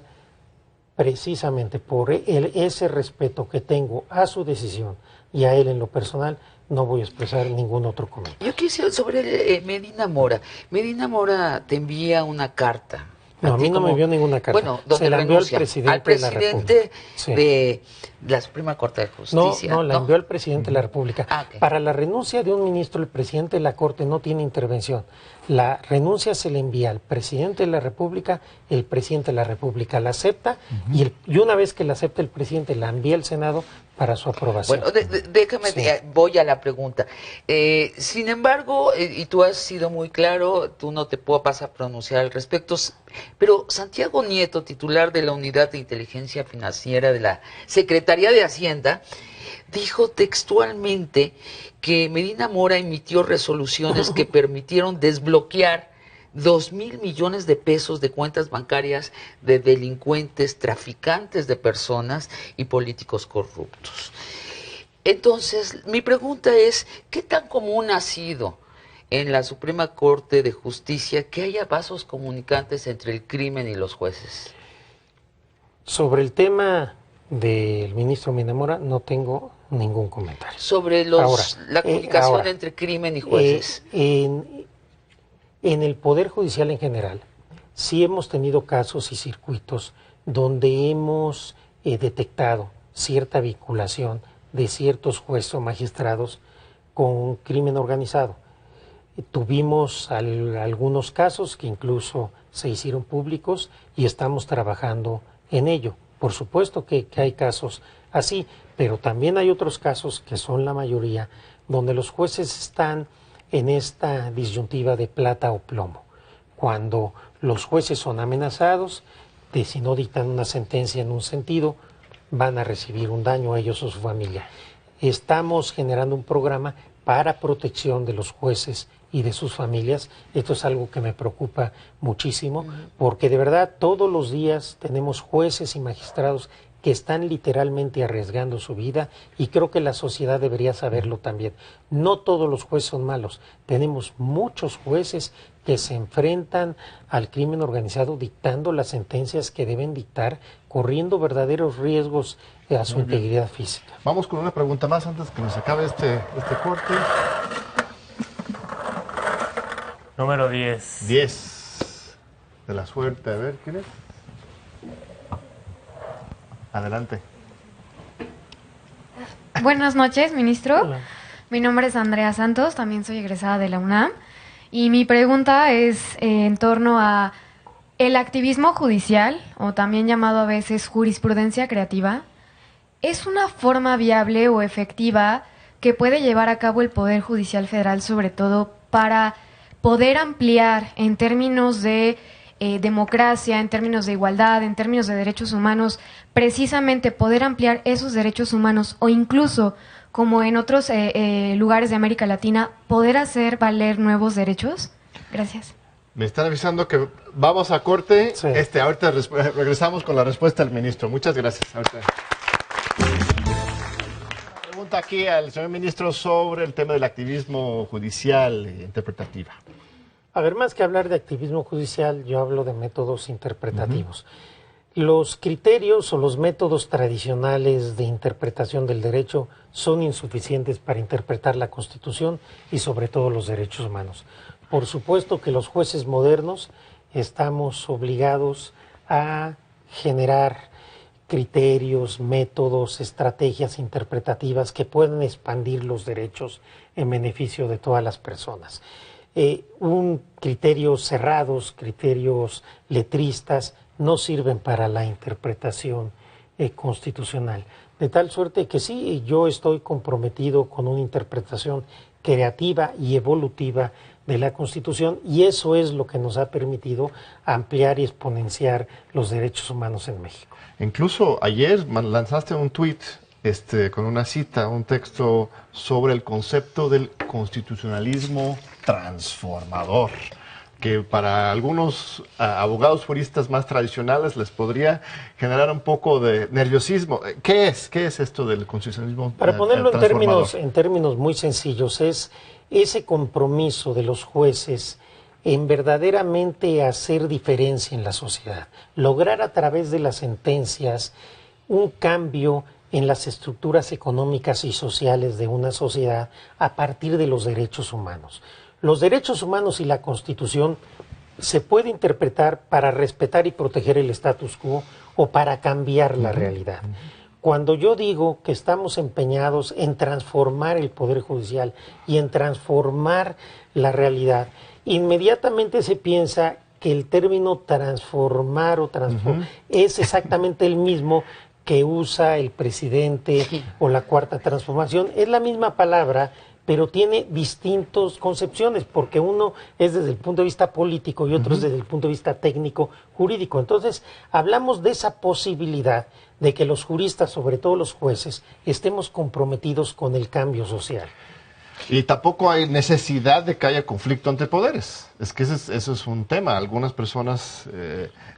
F: precisamente por ese respeto que tengo a su decisión y a él en lo personal no voy a expresar ningún otro comentario.
C: Yo quisiera sobre Medina Mora. Medina Mora te envía una carta.
F: No, a mí no me envió ninguna carta.
C: Bueno, donde
F: se la envió
C: renuncia
F: al presidente
C: de la Suprema Corte de Justicia.
F: No, la envió al presidente de la República.
C: Okay.
F: Para la renuncia de un ministro, el presidente de la Corte no tiene intervención. La renuncia se le envía al presidente de la República, el presidente de la República la acepta y una vez que la acepta el presidente la envía al Senado para su aprobación.
C: Bueno, déjame, voy a la pregunta. Sin embargo, y tú has sido muy claro, tú no te vas a pronunciar al respecto, pero Santiago Nieto, titular de la Unidad de Inteligencia Financiera de la Secretaría de Hacienda, dijo textualmente que Medina Mora emitió resoluciones que permitieron desbloquear 2,000 millones de pesos de cuentas bancarias de delincuentes, traficantes de personas y políticos corruptos. Entonces, mi pregunta es, ¿qué tan común ha sido en la Suprema Corte de Justicia que haya vasos comunicantes entre el crimen y los jueces?
F: Sobre el tema del ministro Minamora no tengo ningún comentario.
C: Sobre la comunicación entre crimen y jueces.
F: En el Poder Judicial en general, sí hemos tenido casos y circuitos donde hemos detectado cierta vinculación de ciertos jueces o magistrados con crimen organizado. Tuvimos algunos casos que incluso se hicieron públicos y estamos trabajando en ello. Por supuesto que hay casos así, pero también hay otros casos, que son la mayoría, donde los jueces están en esta disyuntiva de plata o plomo. Cuando los jueces son amenazados, de si no dictan una sentencia en un sentido, van a recibir un daño a ellos o su familia. Estamos generando un programa para protección de los jueces y de sus familias. Esto es algo que me preocupa muchísimo, porque de verdad todos los días tenemos jueces y magistrados que están literalmente arriesgando su vida, y creo que la sociedad debería saberlo también. No todos los jueces son malos. Tenemos muchos jueces que se enfrentan al crimen organizado dictando las sentencias que deben dictar, corriendo verdaderos riesgos a su integridad física.
B: Vamos con una pregunta más antes que nos acabe este corte.
G: Número 10.
B: 10. De la suerte. A ver, ¿quién es? Adelante.
I: Buenas noches, ministro.
F: Hola.
I: Mi nombre es Andrea Santos, también soy egresada de la UNAM. Y mi pregunta es en torno a el activismo judicial, o también llamado a veces jurisprudencia creativa. ¿Es una forma viable o efectiva que puede llevar a cabo el Poder Judicial Federal, sobre todo para poder ampliar en términos de democracia, en términos de igualdad, en términos de derechos humanos, precisamente poder ampliar esos derechos humanos, o incluso, como en otros lugares de América Latina, poder hacer valer nuevos derechos? Gracias.
B: Me están avisando que vamos a corte.
F: Sí.
B: Ahorita regresamos con la respuesta del ministro. Muchas gracias. Ahorita. Pregunta aquí al señor ministro sobre el tema del activismo judicial e interpretativa.
F: A ver, más que hablar de activismo judicial, yo hablo de métodos interpretativos. Los criterios o los métodos tradicionales de interpretación del derecho son insuficientes para interpretar la Constitución y sobre todo los derechos humanos. Por supuesto que los jueces modernos estamos obligados a generar criterios, métodos, estrategias interpretativas que puedan expandir los derechos en beneficio de todas las personas. Criterios cerrados, criterios letristas, no sirven para la interpretación constitucional. De tal suerte que sí, yo estoy comprometido con una interpretación creativa y evolutiva de la Constitución, y eso es lo que nos ha permitido ampliar y exponenciar los derechos humanos en México.
B: Incluso ayer lanzaste un tuit con una cita, un texto sobre el concepto del constitucionalismo transformador, que para algunos abogados juristas más tradicionales les podría generar un poco de nerviosismo. ¿Qué es esto del constitucionalismo
F: Para ponerlo
B: transformador?
F: en términos muy sencillos, es ese compromiso de los jueces en verdaderamente hacer diferencia en la sociedad, lograr a través de las sentencias un cambio en las estructuras económicas y sociales de una sociedad a partir de los derechos humanos. Los derechos humanos y la Constitución se puede interpretar para respetar y proteger el status quo o para cambiar la realidad. Cuando yo digo que estamos empeñados en transformar el Poder Judicial y en transformar la realidad, inmediatamente se piensa que el término transformar o transformar es exactamente el mismo que usa el presidente o la Cuarta Transformación. Es la misma palabra, pero tiene distintas concepciones, porque uno es desde el punto de vista político y otro es desde el punto de vista técnico jurídico. Entonces, hablamos de esa posibilidad de que los juristas, sobre todo los jueces, estemos comprometidos con el cambio social.
B: Y tampoco hay necesidad de que haya conflicto entre poderes. Es que eso es un tema. Algunas personas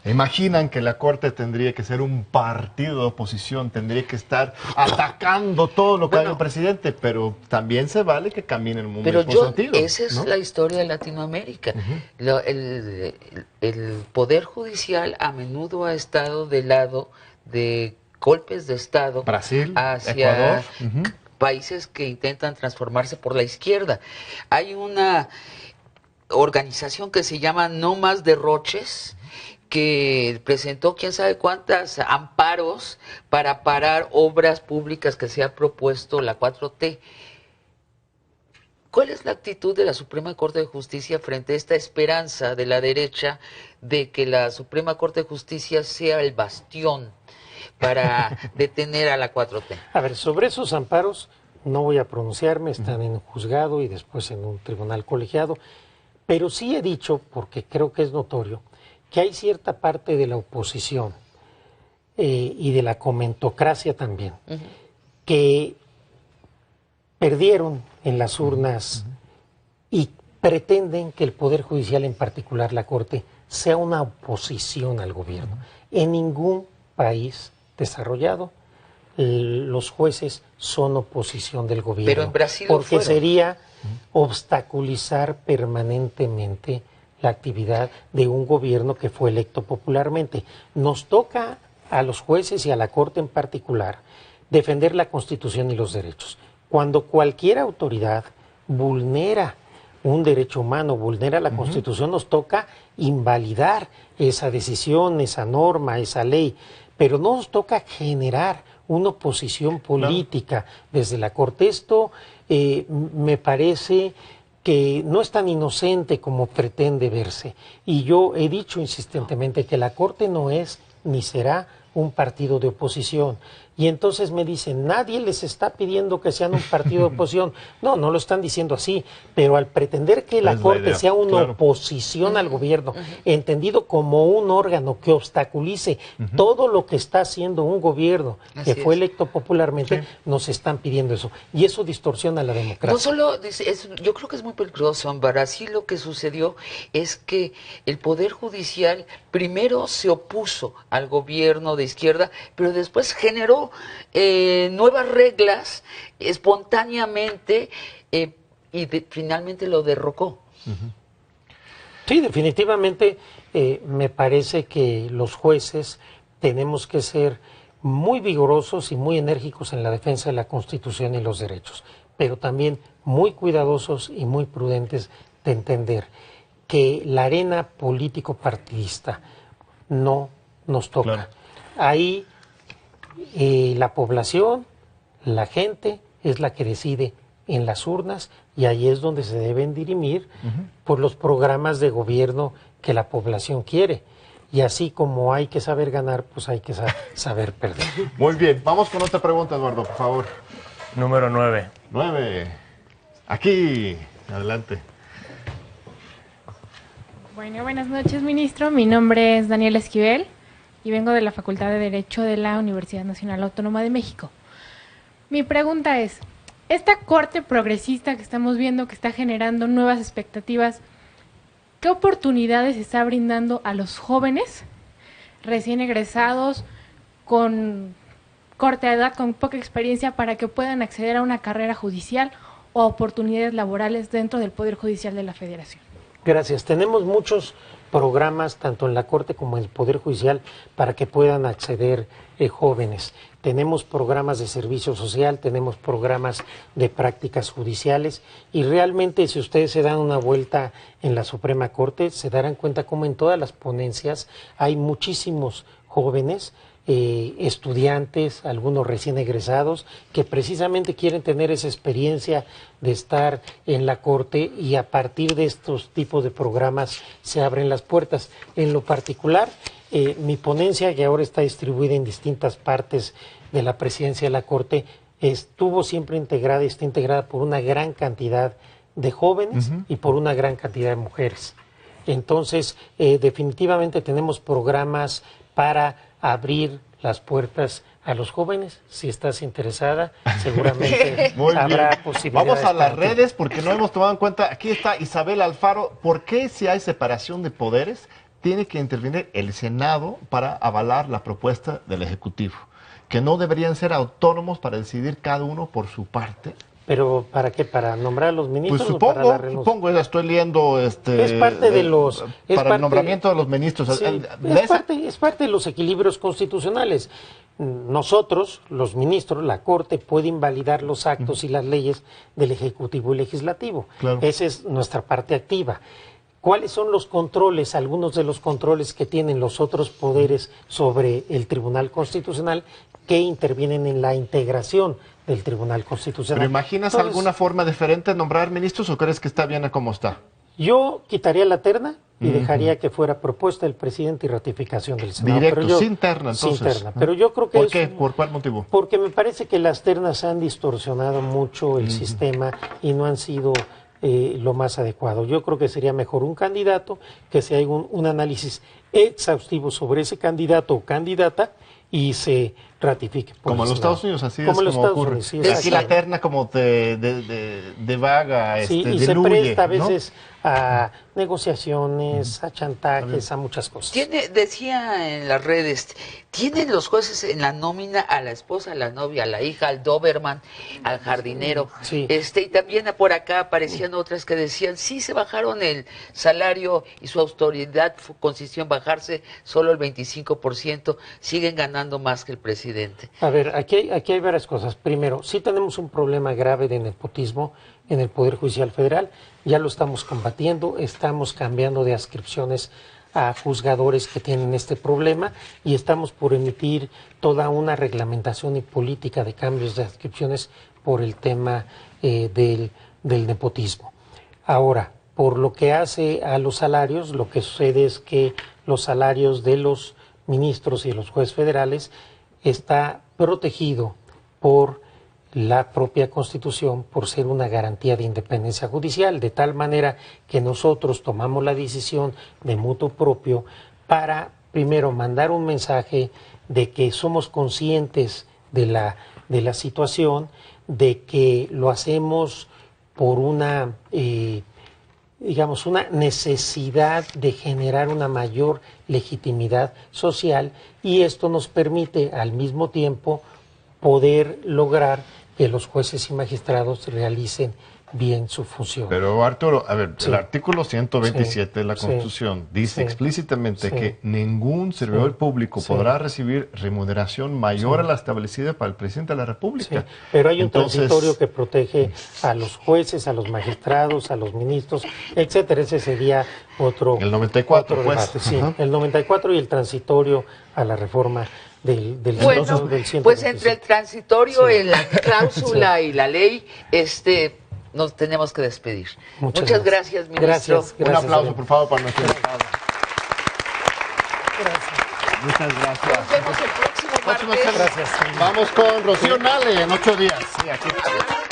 B: imaginan que la Corte tendría que ser un partido de oposición, tendría que estar atacando todo lo que haga el presidente, pero también se vale que camine en un mismo sentido.
C: Esa es la historia de Latinoamérica. El Poder Judicial a menudo ha estado del lado de golpes de Estado
B: Brasil,
C: hacia
B: Ecuador. Ujú.
C: países que intentan transformarse por la izquierda. Hay una organización que se llama No Más Derroches, que presentó quién sabe cuántas amparos para parar obras públicas que se ha propuesto la 4T. ¿Cuál es la actitud de la Suprema Corte de Justicia frente a esta esperanza de la derecha de que la Suprema Corte de Justicia sea el bastión para detener a la 4T?
F: A ver, sobre esos amparos no voy a pronunciarme, están en un juzgado y después en un tribunal colegiado, pero sí he dicho, porque creo que es notorio, que hay cierta parte de la oposición y de la comentocracia también, que perdieron en las urnas y pretenden que el Poder Judicial, en particular la Corte, sea una oposición al gobierno. En ningún país desarrollado los jueces son oposición del gobierno.
C: Pero en Brasil lo
F: porque
C: fueron.
F: sería obstaculizar permanentemente la actividad de un gobierno que fue electo popularmente. Nos toca a los jueces y a la Corte en particular defender la Constitución y los derechos. Cuando cualquier autoridad vulnera un derecho humano, vulnera la Constitución, nos toca invalidar esa decisión, esa norma, esa ley, pero no nos toca generar una oposición política desde la Corte. Esto me parece que no es tan inocente como pretende verse. Y yo he dicho insistentemente que la Corte no es ni será un partido de oposición. Y entonces me dicen, nadie les está pidiendo que sean un partido de oposición. No, no lo están diciendo así, pero al pretender que la Corte sea una oposición al gobierno, entendido como un órgano que obstaculice todo lo que está haciendo un gobierno que fue electo popularmente, nos están pidiendo eso. Y eso distorsiona la democracia.
C: No solo, yo creo que es muy peligroso. En Brasil lo que sucedió es que el Poder Judicial primero se opuso al gobierno de izquierda, pero después generó nuevas reglas espontáneamente y finalmente lo derrocó.
F: Sí, definitivamente me parece que los jueces tenemos que ser muy vigorosos y muy enérgicos en la defensa de la Constitución y los derechos, pero también muy cuidadosos y muy prudentes de entender que la arena político-partidista no nos toca.
B: Claro.
F: Ahí la población, la gente, es la que decide en las urnas y ahí es donde se deben dirimir por los programas de gobierno que la población quiere. Y así como hay que saber ganar, pues hay que saber perder.
B: Muy bien, vamos con otra pregunta, Eduardo, por favor.
G: Número 9.
B: 9. Aquí, adelante.
J: Bueno, buenas noches, ministro. Mi nombre es Daniel Esquivel y vengo de la Facultad de Derecho de la Universidad Nacional Autónoma de México. Mi pregunta es, esta corte progresista que estamos viendo que está generando nuevas expectativas, ¿qué oportunidades está brindando a los jóvenes recién egresados con corta edad, con poca experiencia, para que puedan acceder a una carrera judicial o a oportunidades laborales dentro del Poder Judicial de la Federación?
F: Gracias. Tenemos muchos programas, tanto en la Corte como en el Poder Judicial, para que puedan acceder jóvenes. Tenemos programas de servicio social, tenemos programas de prácticas judiciales y realmente si ustedes se dan una vuelta en la Suprema Corte, se darán cuenta como en todas las ponencias hay muchísimos jóvenes, estudiantes, algunos recién egresados, que precisamente quieren tener esa experiencia de estar en la Corte y a partir de estos tipos de programas se abren las puertas. En lo particular, mi ponencia, que ahora está distribuida en distintas partes de la presidencia de la Corte, estuvo siempre integrada y está integrada por una gran cantidad de jóvenes y por una gran cantidad de mujeres. Entonces, definitivamente tenemos programas para abrir las puertas a los jóvenes. Si estás interesada, seguramente habrá posibilidades.
B: Vamos a las redes porque no hemos tomado en cuenta. Aquí está Isabel Alfaro. ¿Por qué si hay separación de poderes tiene que intervenir el Senado para avalar la propuesta del Ejecutivo? Que no deberían ser autónomos para decidir cada uno por su parte.
F: ¿Pero para qué? ¿Para nombrar a los ministros?
B: Pues
F: o para la renuncia?
B: supongo, estoy leyendo
F: es parte de los
B: para el nombramiento de los ministros.
F: Sí, es parte de los equilibrios constitucionales. nosotros, los ministros, la Corte puede invalidar los actos y las leyes del Ejecutivo y Legislativo.
B: Claro.
F: Esa es nuestra parte activa. ¿Cuáles son los controles, algunos de los controles que tienen los otros poderes sobre el Tribunal Constitucional que intervienen en la integración del Tribunal Constitucional?
B: ¿Pero imaginas
F: Entonces,
B: alguna forma diferente de nombrar ministros o crees que está bien a como está?
F: yo quitaría la terna y dejaría que fuera propuesta del presidente y ratificación del Senado.
B: Directo,
F: Pero yo-
B: sin terna, entonces.
F: Sin terna. Pero yo creo que
B: ¿Por
F: es
B: qué?
F: un-
B: ¿Por cuál motivo?
F: Porque me parece que las ternas han distorsionado mucho el sistema y no han sido lo más adecuado. Yo creo que sería mejor un candidato, que se haga un análisis exhaustivo sobre ese candidato o candidata y se ratifique. por
B: Como en
F: el
B: los
F: Senado.
B: Estados Unidos, así
F: Como
B: es
F: en los
B: como
F: Estados
B: ocurre.
F: Unidos, sí,
B: Aquí
F: exacto.
B: la terna como de vaga,
F: Sí, y se
B: diluye,
F: presta a
B: ¿no?
F: veces a negociaciones, a chantajes, a muchas cosas.
C: Decía en las redes, ¿tienen los jueces en la nómina a la esposa, a la novia, a la hija, al Doberman, al jardinero?
F: Sí.
C: Y también por acá aparecían otras que decían, sí, se bajaron el salario y su autoridad consistió en bajarse solo el 25%, siguen ganando más que el presidente.
F: A ver, aquí hay varias cosas. Primero, sí tenemos un problema grave de nepotismo en el Poder Judicial Federal, ya lo estamos combatiendo, estamos cambiando de adscripciones a juzgadores que tienen este problema y estamos por emitir toda una reglamentación y política de cambios de adscripciones por el tema del nepotismo. Ahora, por lo que hace a los salarios, lo que sucede es que los salarios de los ministros y de los jueces federales está protegido por la propia Constitución por ser una garantía de independencia judicial, de tal manera que nosotros tomamos la decisión de mutuo propio para, primero, mandar un mensaje de que somos conscientes de la situación, de que lo hacemos por una una necesidad de generar una mayor legitimidad social y esto nos permite al mismo tiempo poder lograr que los jueces y magistrados realicen bien su función.
B: Pero Arturo, a ver,
F: Sí.
B: el artículo 127
F: Sí.
B: de la
F: Sí.
B: Constitución dice
F: Sí.
B: explícitamente
F: Sí.
B: que ningún servidor público
F: Sí.
B: podrá recibir remuneración mayor
F: Sí.
B: a la establecida para el presidente de la República.
F: Sí, pero hay un
B: Entonces,
F: transitorio que protege a los jueces, a los magistrados, a los ministros, etcétera. Ese sería otro.
B: El 94,
F: otro
B: pues.
F: debate, sí.
B: Ajá.
F: El 94 y el transitorio a la reforma del
C: Bueno,
F: del
C: pues entre el
F: 127.
C: transitorio,
F: Sí.
C: la cláusula y la ley, nos tenemos que despedir. Muchas gracias, ministro.
F: Gracias,
B: un
F: gracias,
B: aplauso,
F: Adrián.
B: por favor, para nuestro invitado. Muchas gracias.
C: Nos vemos el próximo
B: Próxima
C: martes.
B: semana. Vamos con Rocío Nale en 8 días. Sí, aquí está.